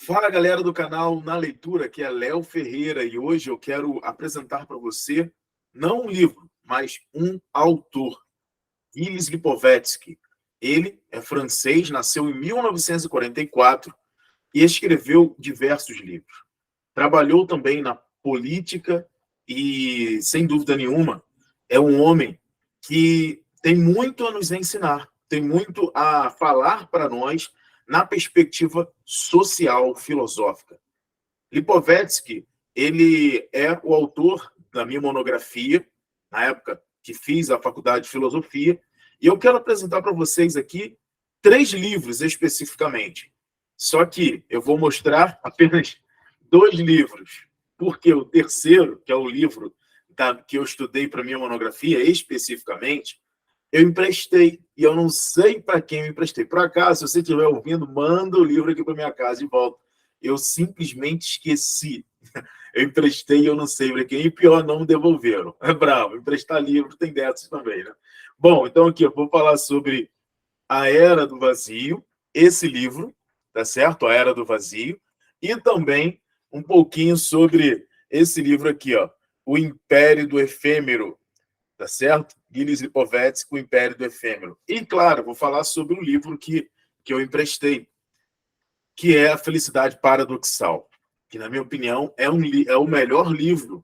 Fala, galera do canal Na Leitura, que é Léo Ferreira, e hoje eu quero apresentar para você não um livro, mas um autor, Gilles Lipovetsky. Ele é francês, nasceu em 1944 e escreveu diversos livros. Trabalhou também na política e, sem dúvida nenhuma, é um homem que tem muito a nos ensinar, tem muito a falar para nós na perspectiva social filosófica. Lipovetsky, ele é o autor da minha monografia, na época que fiz a faculdade de filosofia, e eu quero apresentar para vocês aqui 3 livros especificamente. Só que eu vou mostrar apenas 2 livros, porque o terceiro, que é o livro que eu estudei para minha monografia especificamente, eu emprestei, e eu não sei para quem eu emprestei. Por acaso, se você estiver ouvindo, manda o livro aqui para minha casa de volta. Eu simplesmente esqueci. Eu emprestei e eu não sei para quem. E pior, não me devolveram. É bravo, emprestar livro tem dessas também, né? Bom, então aqui eu vou falar sobre A Era do Vazio, esse livro, tá certo? A Era do Vazio. E também um pouquinho sobre esse livro aqui, ó, O Império do Efêmero, tá certo? Gilles Lipovetsky, O Império do Efêmero. E, claro, vou falar sobre um livro que eu emprestei, que é A Felicidade Paradoxal, que, na minha opinião, é o melhor livro.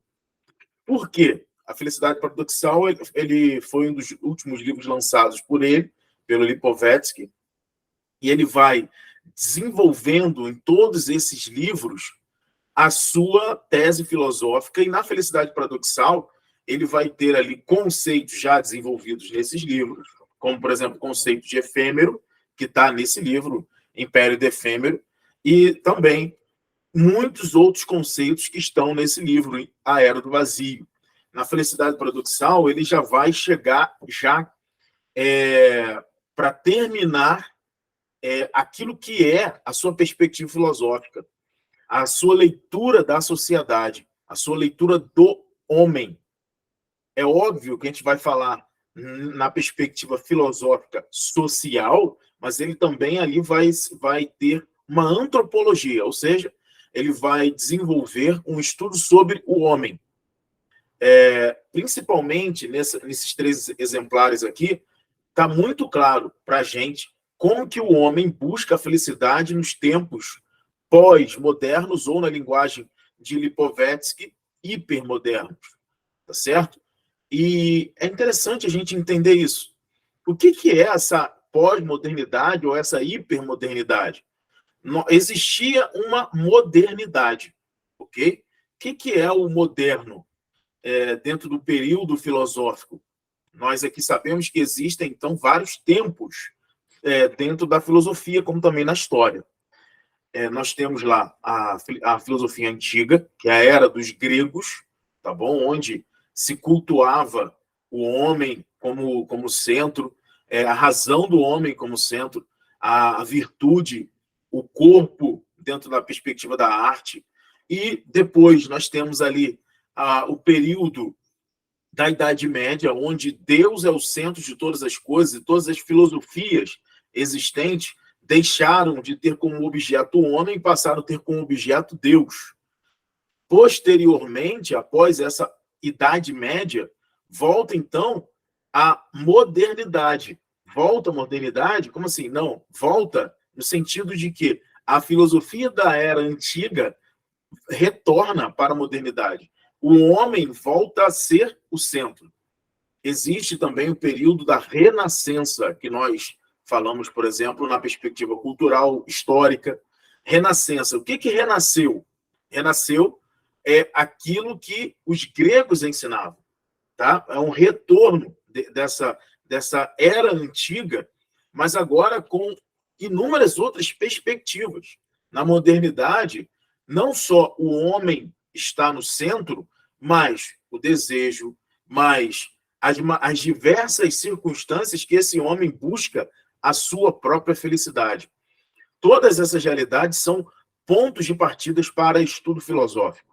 Por quê? A Felicidade Paradoxal ele foi um dos últimos livros lançados por ele, pelo Lipovetsky, e ele vai desenvolvendo em todos esses livros a sua tese filosófica, e na Felicidade Paradoxal ele vai ter ali conceitos já desenvolvidos nesses livros, como, por exemplo, o conceito de efêmero, que está nesse livro, Império do Efêmero, e também muitos outros conceitos que estão nesse livro, A Era do Vazio. Na Felicidade Paradoxal, ele já vai chegar para terminar aquilo que é a sua perspectiva filosófica, a sua leitura da sociedade, a sua leitura do homem. É óbvio que a gente vai falar na perspectiva filosófica social, mas ele também ali vai ter uma antropologia, ou seja, ele vai desenvolver um estudo sobre o homem. Principalmente nesses 3 exemplares aqui, está muito claro para a gente como que o homem busca a felicidade nos tempos pós-modernos, ou na linguagem de Lipovetsky, hipermodernos, tá certo? E é interessante a gente entender isso. O que é essa pós-modernidade ou essa hipermodernidade? Existia uma modernidade, ok? O que é o moderno dentro do período filosófico? Nós aqui sabemos que existem, então, vários tempos dentro da filosofia, como também na história. Nós temos lá a filosofia antiga, que é a era dos gregos, tá bom? Onde se cultuava o homem como centro, a razão do homem como centro, a virtude, o corpo dentro da perspectiva da arte. E depois nós temos ali o período da Idade Média, onde Deus é o centro de todas as coisas, e todas as filosofias existentes deixaram de ter como objeto o homem e passaram a ter como objeto Deus. Posteriormente, após essa Idade Média, volta, então, a modernidade. Volta a modernidade? Como assim? Não, volta no sentido de que a filosofia da era antiga retorna para a modernidade. O homem volta a ser o centro. Existe também o período da Renascença, que nós falamos, por exemplo, na perspectiva cultural, histórica. Renascença. O que renasceu? Renasceu aquilo que os gregos ensinavam. Tá? É um retorno dessa era antiga, mas agora com inúmeras outras perspectivas. Na modernidade, não só o homem está no centro, mas o desejo, mas as diversas circunstâncias que esse homem busca a sua própria felicidade. Todas essas realidades são pontos de partida para estudo filosófico.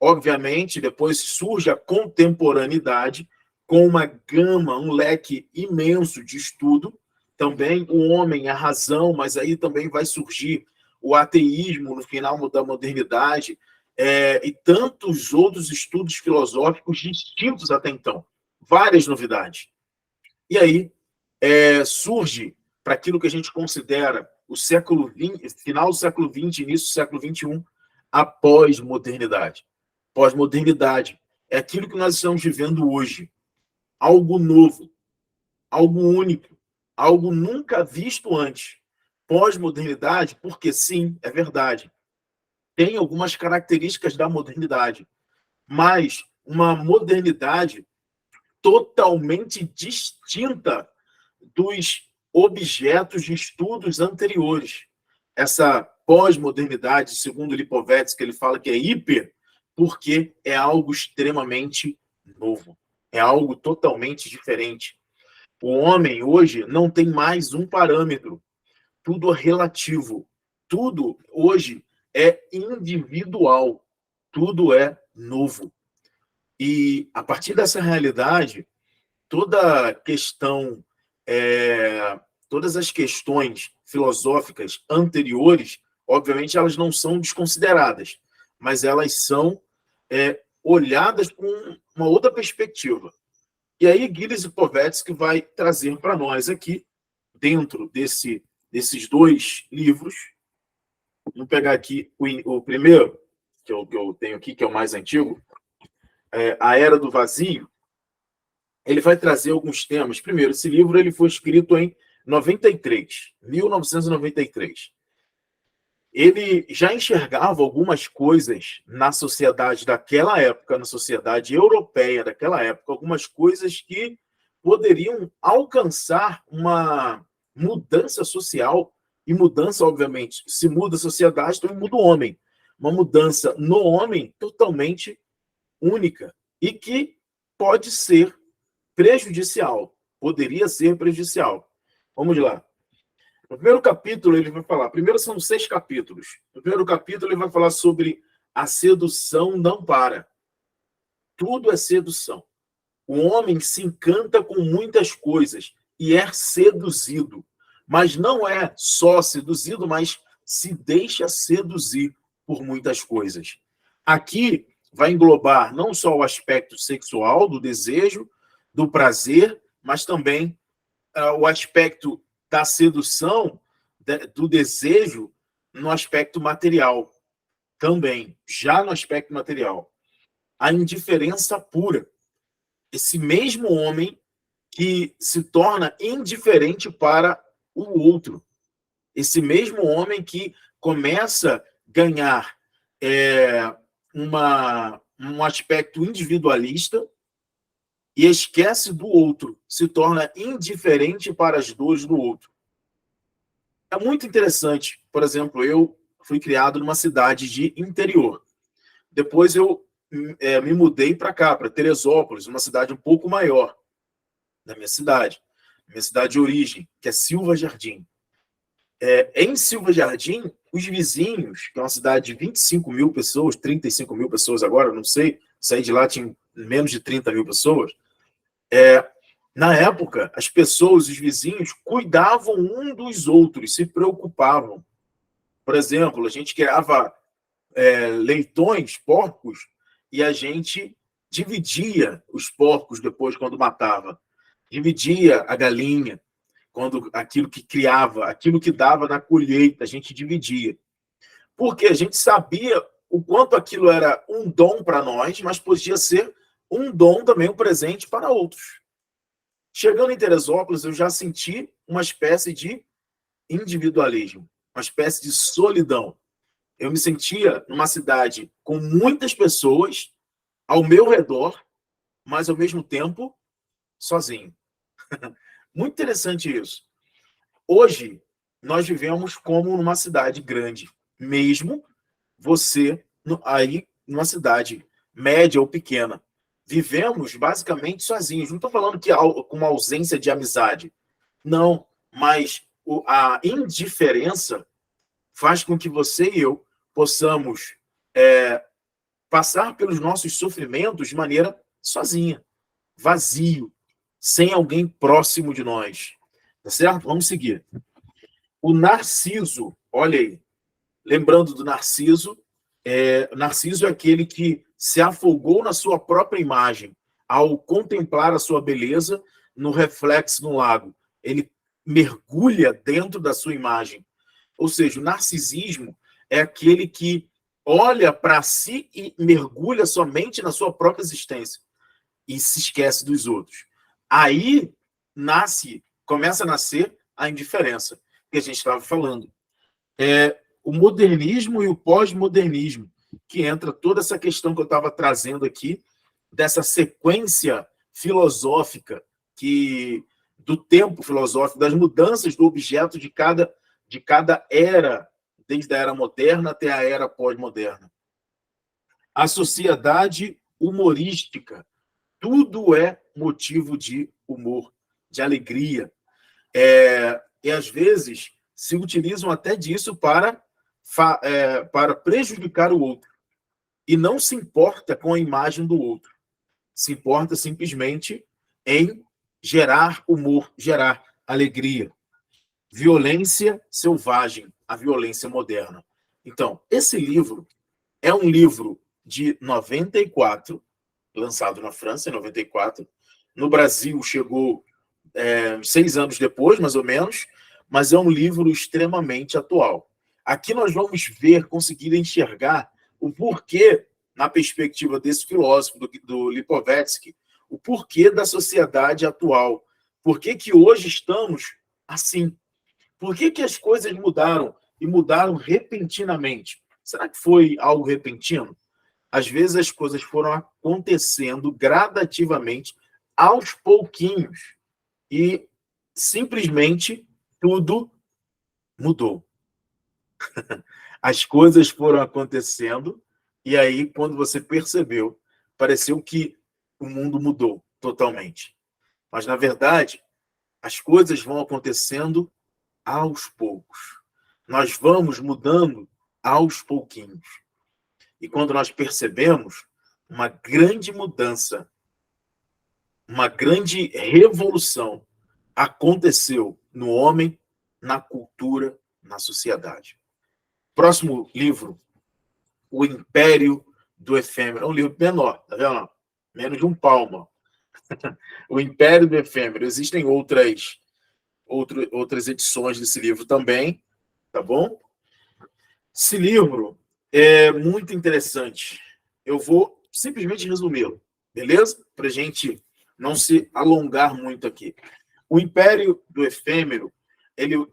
Obviamente, depois surge a contemporaneidade, com uma gama, um leque imenso de estudo, também o homem, a razão, mas aí também vai surgir o ateísmo no final da modernidade, e tantos outros estudos filosóficos distintos até então. Várias novidades. E aí surge, para aquilo que a gente considera o século XX, final do século XX, início do século XXI, a pós-modernidade. Pós-modernidade é aquilo que nós estamos vivendo hoje. Algo novo, algo único, algo nunca visto antes. Pós-modernidade, porque sim, é verdade, tem algumas características da modernidade, mas uma modernidade totalmente distinta dos objetos de estudos anteriores. Essa pós-modernidade, segundo Lipovetsky, ele fala que é hiper, porque é algo extremamente novo, é algo totalmente diferente. O homem hoje não tem mais um parâmetro, tudo é relativo, tudo hoje é individual, tudo é novo. E a partir dessa realidade, toda questão, todas as questões filosóficas anteriores, obviamente, elas não são desconsideradas, mas elas são olhadas com uma outra perspectiva. E aí, Gilles Lipovetsky vai trazer para nós aqui, dentro desses dois livros, vamos pegar aqui o primeiro, que eu tenho aqui, que é o mais antigo, A Era do Vazio. Ele vai trazer alguns temas. Primeiro, esse livro ele foi escrito em 1993. Ele já enxergava algumas coisas na sociedade daquela época, na sociedade europeia daquela época, algumas coisas que poderiam alcançar uma mudança social, e mudança, obviamente, se muda a sociedade, também muda o homem. Uma mudança no homem totalmente única e que pode ser prejudicial, poderia ser prejudicial. Vamos lá. No primeiro capítulo, ele vai falar, primeiro são 6 capítulos. No primeiro capítulo, ele vai falar sobre a sedução não para. Tudo é sedução. O homem se encanta com muitas coisas e é seduzido. Mas não é só seduzido, mas se deixa seduzir por muitas coisas. Aqui vai englobar não só o aspecto sexual, do desejo, do prazer, mas também o aspecto da sedução, do desejo, no aspecto material. Também, já no aspecto material. A indiferença pura. Esse mesmo homem que se torna indiferente para o outro. Esse mesmo homem que começa a ganhar um aspecto individualista e esquece do outro, se torna indiferente para as dores do outro. É muito interessante. Por exemplo, eu fui criado numa cidade de interior. Depois eu me mudei para cá, para Teresópolis, uma cidade um pouco maior da minha cidade de origem, que é Silva Jardim. Em Silva Jardim, os vizinhos, que é uma cidade de 25 mil pessoas, 35 mil pessoas agora, não sei, saí de lá, tinha menos de 30 mil pessoas. Na época, as pessoas, os vizinhos, cuidavam um dos outros, se preocupavam. Por exemplo, a gente criava leitões, porcos, e a gente dividia os porcos depois, quando matava. Dividia a galinha, quando aquilo que criava, aquilo que dava na colheita, a gente dividia. Porque a gente sabia o quanto aquilo era um dom para nós, mas podia ser um dom também, um presente para outros. Chegando em Teresópolis, eu já senti uma espécie de individualismo, uma espécie de solidão. Eu me sentia numa cidade com muitas pessoas ao meu redor, mas ao mesmo tempo sozinho. Muito interessante isso. Hoje, nós vivemos como numa cidade grande, mesmo você aí numa cidade média ou pequena. Vivemos basicamente sozinhos. Não estou falando que com uma ausência de amizade. Não, mas a indiferença faz com que você e eu possamos passar pelos nossos sofrimentos de maneira sozinha, vazio, sem alguém próximo de nós. Tá certo? Vamos seguir. O Narciso, olha aí, lembrando do Narciso, Narciso é aquele que se afogou na sua própria imagem ao contemplar a sua beleza no reflexo no lago. Ele mergulha dentro da sua imagem. Ou seja, o narcisismo é aquele que olha para si e mergulha somente na sua própria existência e se esquece dos outros. Aí começa a nascer a indiferença que a gente estava falando. O modernismo e o pós-modernismo, que entra toda essa questão que eu estava trazendo aqui, dessa sequência filosófica, do tempo filosófico, das mudanças do objeto de cada era, desde a era moderna até a era pós-moderna. A sociedade humorística, tudo é motivo de humor, de alegria. E às vezes se utilizam até disso para prejudicar o outro. E não se importa com a imagem do outro. Se importa simplesmente em gerar humor, gerar alegria. Violência selvagem, a violência moderna. Então, esse livro é um livro de 94, lançado na França em 94. No Brasil chegou 6 anos depois, mais ou menos, mas é um livro extremamente atual. Aqui nós vamos conseguir enxergar o porquê, na perspectiva desse filósofo, do Lipovetsky, o porquê da sociedade atual. Por que hoje estamos assim? Por que as coisas mudaram e mudaram repentinamente? Será que foi algo repentino? Às vezes as coisas foram acontecendo gradativamente, aos pouquinhos, e simplesmente tudo mudou. As coisas foram acontecendo e aí, quando você percebeu, pareceu que o mundo mudou totalmente. Mas, na verdade, as coisas vão acontecendo aos poucos. Nós vamos mudando aos pouquinhos. E quando nós percebemos, uma grande mudança, uma grande revolução aconteceu no homem, na cultura, na sociedade. Próximo livro, O Império do Efêmero. É um livro menor, tá vendo? Menos de um palmo. O Império do Efêmero. Existem outras edições desse livro também, tá bom? Esse livro é muito interessante. Eu vou simplesmente resumi-lo, beleza? Para a gente não se alongar muito aqui. O Império do Efêmero,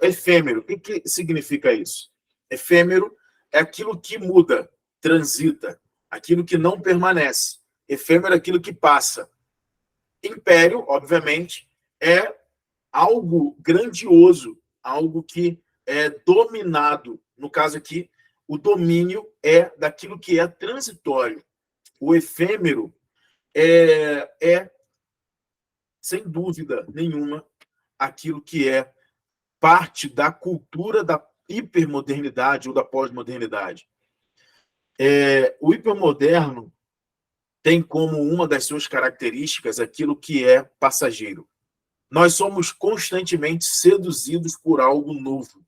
efêmero, o que significa isso? Efêmero é aquilo que muda, transita, aquilo que não permanece. Efêmero é aquilo que passa. Império, obviamente, é algo grandioso, algo que é dominado. No caso aqui, o domínio é daquilo que é transitório. O efêmero é sem dúvida nenhuma, aquilo que é parte da cultura da hipermodernidade ou da pós-modernidade. O hipermoderno tem como uma das suas características aquilo que é passageiro. Nós somos constantemente seduzidos por algo novo,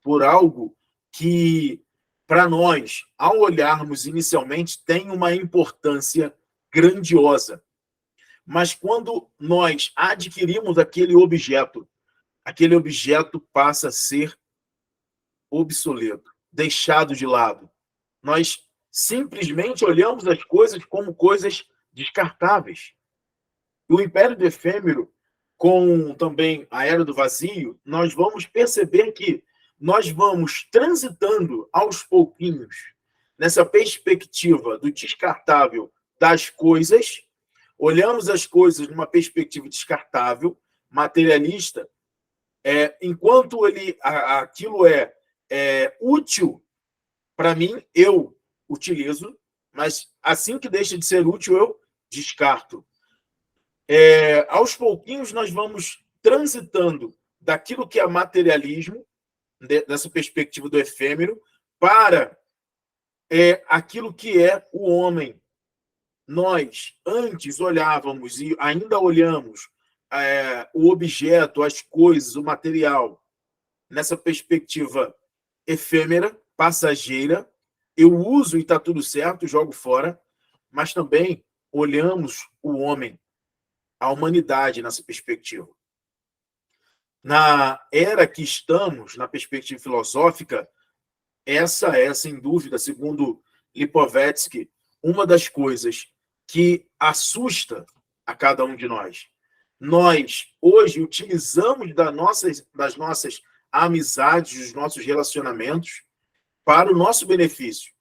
por algo que, para nós, ao olharmos inicialmente, tem uma importância grandiosa. Mas quando nós adquirimos aquele objeto passa a ser obsoleto, deixado de lado. Nós simplesmente olhamos as coisas como coisas descartáveis. O Império do Efêmero, com também a Era do Vazio, nós vamos perceber que nós vamos transitando aos pouquinhos nessa perspectiva do descartável das coisas, olhamos as coisas numa perspectiva descartável, materialista, enquanto aquilo é útil para mim, eu utilizo, mas assim que deixa de ser útil, eu descarto. Aos pouquinhos, nós vamos transitando daquilo que é materialismo, dessa perspectiva do efêmero, para aquilo que é o homem. Nós, antes, olhávamos e ainda olhamos o objeto, as coisas, o material, nessa perspectiva efêmera, passageira, eu uso e está tudo certo, jogo fora, mas também olhamos o homem, a humanidade nessa perspectiva. Na era que estamos, na perspectiva filosófica, essa é, sem dúvida, segundo Lipovetsky, uma das coisas que assusta a cada um de nós. Nós, hoje, utilizamos das nossas amizades, dos nossos relacionamentos, para o nosso benefício.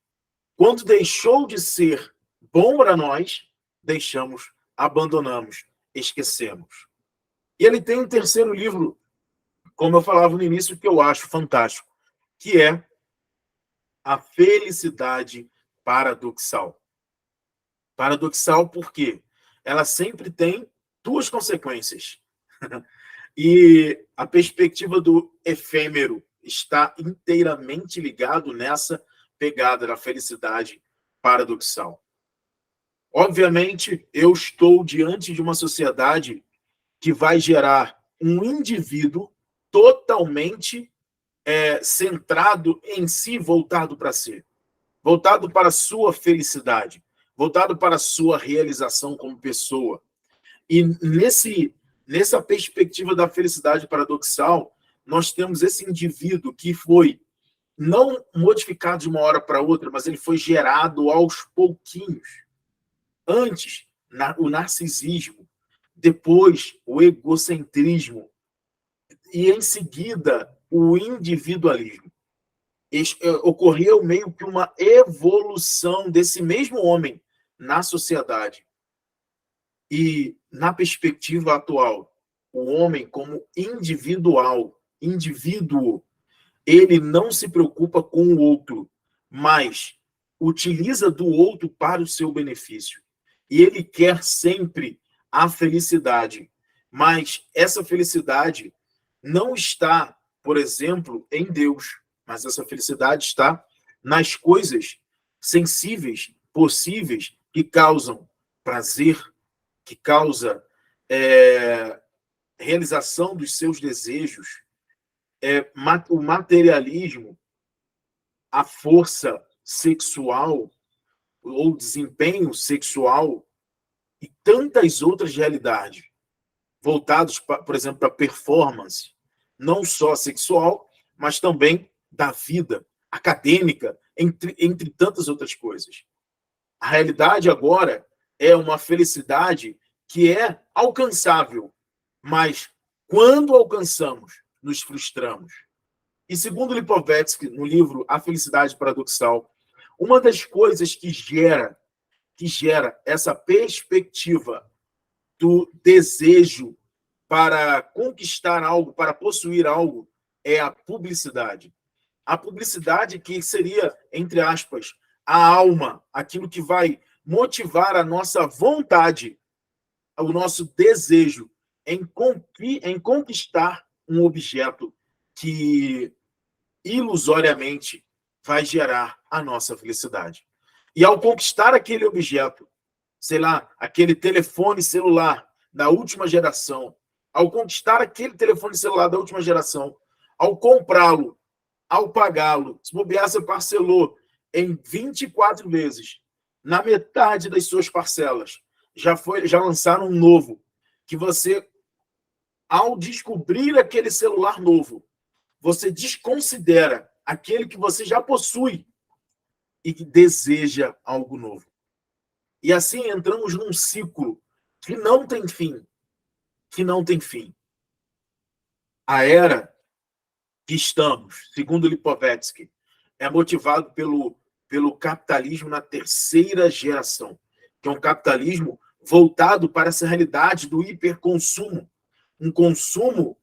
Quando deixou de ser bom para nós, deixamos, abandonamos, esquecemos. E ele tem um terceiro livro, como eu falava no início, que eu acho fantástico, que é A Felicidade Paradoxal. Paradoxal porque ela sempre tem duas consequências. E a perspectiva do efêmero está inteiramente ligado nessa pegada da felicidade paradoxal. Obviamente, eu estou diante de uma sociedade que vai gerar um indivíduo totalmente centrado em si, voltado para si, voltado para a sua felicidade, voltado para a sua realização como pessoa. E nessa perspectiva da felicidade paradoxal, nós temos esse indivíduo que foi não modificado de uma hora para outra, mas ele foi gerado aos pouquinhos. Antes, o narcisismo, depois o egocentrismo e, em seguida, o individualismo. Ocorreu meio que uma evolução desse mesmo homem na sociedade. E, na perspectiva atual, o homem como indivíduo, ele não se preocupa com o outro, mas utiliza do outro para o seu benefício. E ele quer sempre a felicidade, mas essa felicidade não está, por exemplo, em Deus, mas essa felicidade está nas coisas sensíveis, possíveis, que causam prazer, que causa realização dos seus desejos, o materialismo, a força sexual ou desempenho sexual e tantas outras realidades voltados, por exemplo, para performance, não só sexual, mas também da vida acadêmica, entre tantas outras coisas. A realidade agora é uma felicidade que é alcançável, mas quando alcançamos, nos frustramos. E segundo Lipovetsky, no livro A Felicidade Paradoxal, uma das coisas que gera essa perspectiva do desejo para conquistar algo, para possuir algo, é a publicidade. A publicidade que seria, entre aspas, a alma, aquilo que vai motivar a nossa vontade, o nosso desejo em conquistar um objeto que ilusoriamente vai gerar a nossa felicidade. E ao conquistar aquele objeto, sei lá, aquele telefone celular da última geração, ao conquistar aquele telefone celular da última geração, ao comprá-lo, ao pagá-lo, se bobear, você parcelou em 24 vezes, na metade das suas parcelas, já lançaram um novo, que você, ao descobrir aquele celular novo, você desconsidera aquele que você já possui e que deseja algo novo. E assim entramos num ciclo que não tem fim. A era que estamos, segundo Lipovetsky, é motivado pelo capitalismo na terceira geração, que é um capitalismo voltado para essa realidade do hiperconsumo. Um consumo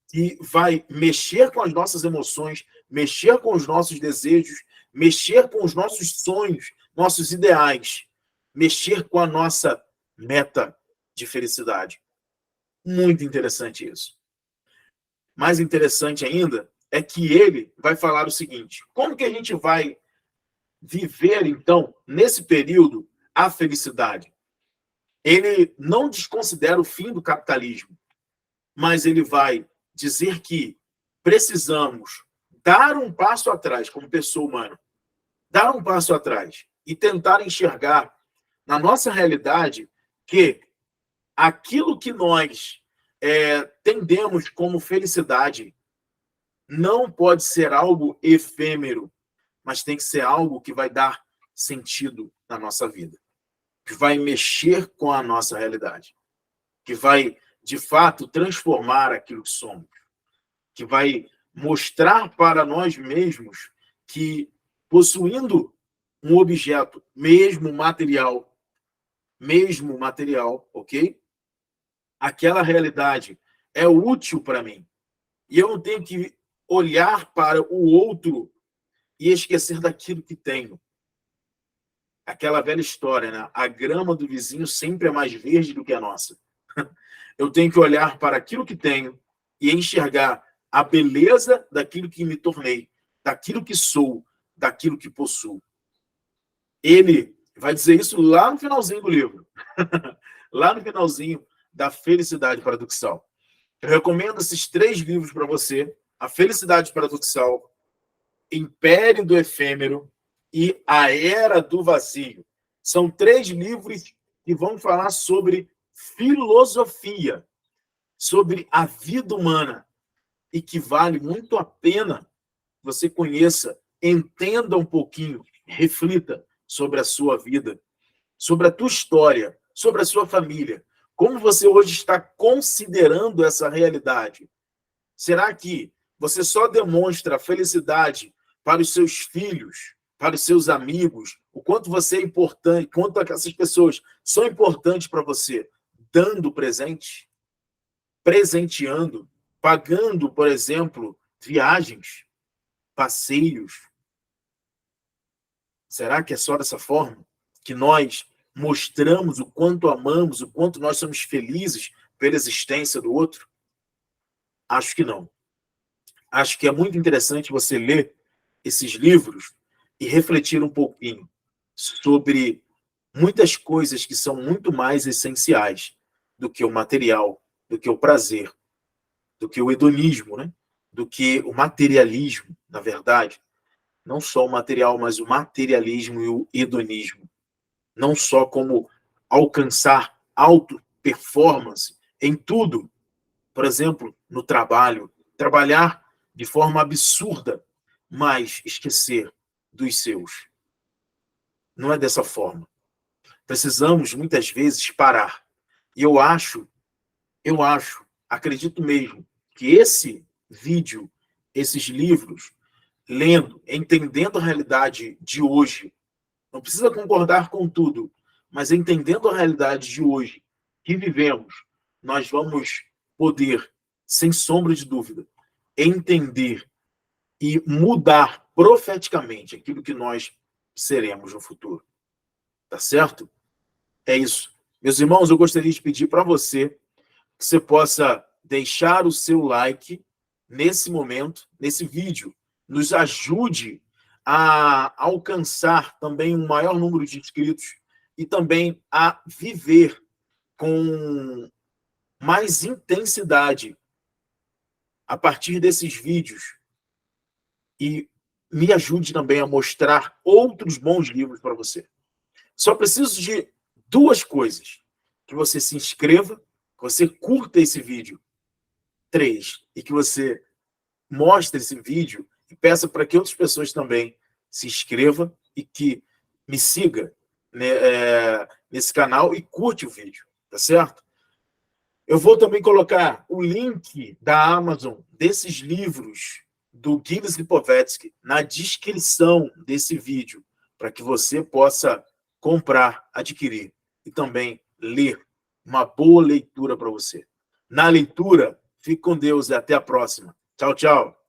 que vai mexer com as nossas emoções, mexer com os nossos desejos, mexer com os nossos sonhos, nossos ideais, mexer com a nossa meta de felicidade. Muito interessante isso. Mais interessante ainda é que ele vai falar o seguinte: como que a gente vai viver, então, nesse período, a felicidade? Ele não desconsidera o fim do capitalismo, mas ele vai dizer que precisamos dar um passo atrás como pessoa humana, dar um passo atrás e tentar enxergar na nossa realidade que aquilo que nós tendemos como felicidade não pode ser algo efêmero, mas tem que ser algo que vai dar sentido na nossa vida, que vai mexer com a nossa realidade, que vai, de fato, transformar aquilo que somos, que vai mostrar para nós mesmos que, possuindo um objeto, mesmo material, ok? Aquela realidade é útil para mim. E eu não tenho que olhar para o outro e esquecer daquilo que tenho. Aquela velha história, né? A grama do vizinho sempre é mais verde do que a nossa. Eu tenho que olhar para aquilo que tenho e enxergar a beleza daquilo que me tornei, daquilo que sou, daquilo que possuo. Ele vai dizer isso lá no finalzinho do livro. Lá no finalzinho da Felicidade Paradoxal. Eu recomendo esses 3 livros para você: A Felicidade Paradoxal, Império do Efêmero e A Era do Vazio. São 3 livros que vão falar sobre filosofia, sobre a vida humana, e que vale muito a pena você conheça, entenda um pouquinho, reflita sobre a sua vida, sobre a tua história, sobre a sua família. Como você hoje está considerando essa realidade? Será que você só demonstra felicidade para os seus filhos, para os seus amigos, o quanto você é importante, quanto essas pessoas são importantes para você, dando presente, presenteando, pagando, por exemplo, viagens, passeios? Será que é só dessa forma que nós mostramos o quanto amamos, o quanto nós somos felizes pela existência do outro? Acho que não. Acho que é muito interessante você ler esses livros e refletir um pouquinho sobre muitas coisas que são muito mais essenciais do que o material, do que o prazer, do que o hedonismo, né? Do que o materialismo, na verdade. Não só o material, mas o materialismo e o hedonismo. Não só como alcançar alta performance em tudo. Por exemplo, no trabalho, trabalhar de forma absurda, mas esquecer dos seus. Não é dessa forma. Precisamos, muitas vezes, parar. E eu acredito mesmo, que esse vídeo, esses livros, lendo, entendendo a realidade de hoje, não precisa concordar com tudo, mas entendendo a realidade de hoje que vivemos, nós vamos poder, sem sombra de dúvida, entender e mudar profeticamente aquilo que nós seremos no futuro. Tá certo? É isso. Meus irmãos, eu gostaria de pedir para você que você possa deixar o seu like nesse momento, nesse vídeo. Nos ajude a alcançar também um maior número de inscritos e também a viver com mais intensidade a partir desses vídeos. E me ajude também a mostrar outros bons livros para você. Só preciso de 2 coisas: que você se inscreva, que você curta esse vídeo. 3, e que você mostre esse vídeo e peça para que outras pessoas também se inscrevam e que me siga, né, nesse canal e curte o vídeo, tá certo? Eu vou também colocar o link da Amazon desses livros do Gilles Lipovetsky na descrição desse vídeo, para que você possa comprar, adquirir e também ler. Uma boa leitura para você. Na leitura, fique com Deus e até a próxima. Tchau, tchau.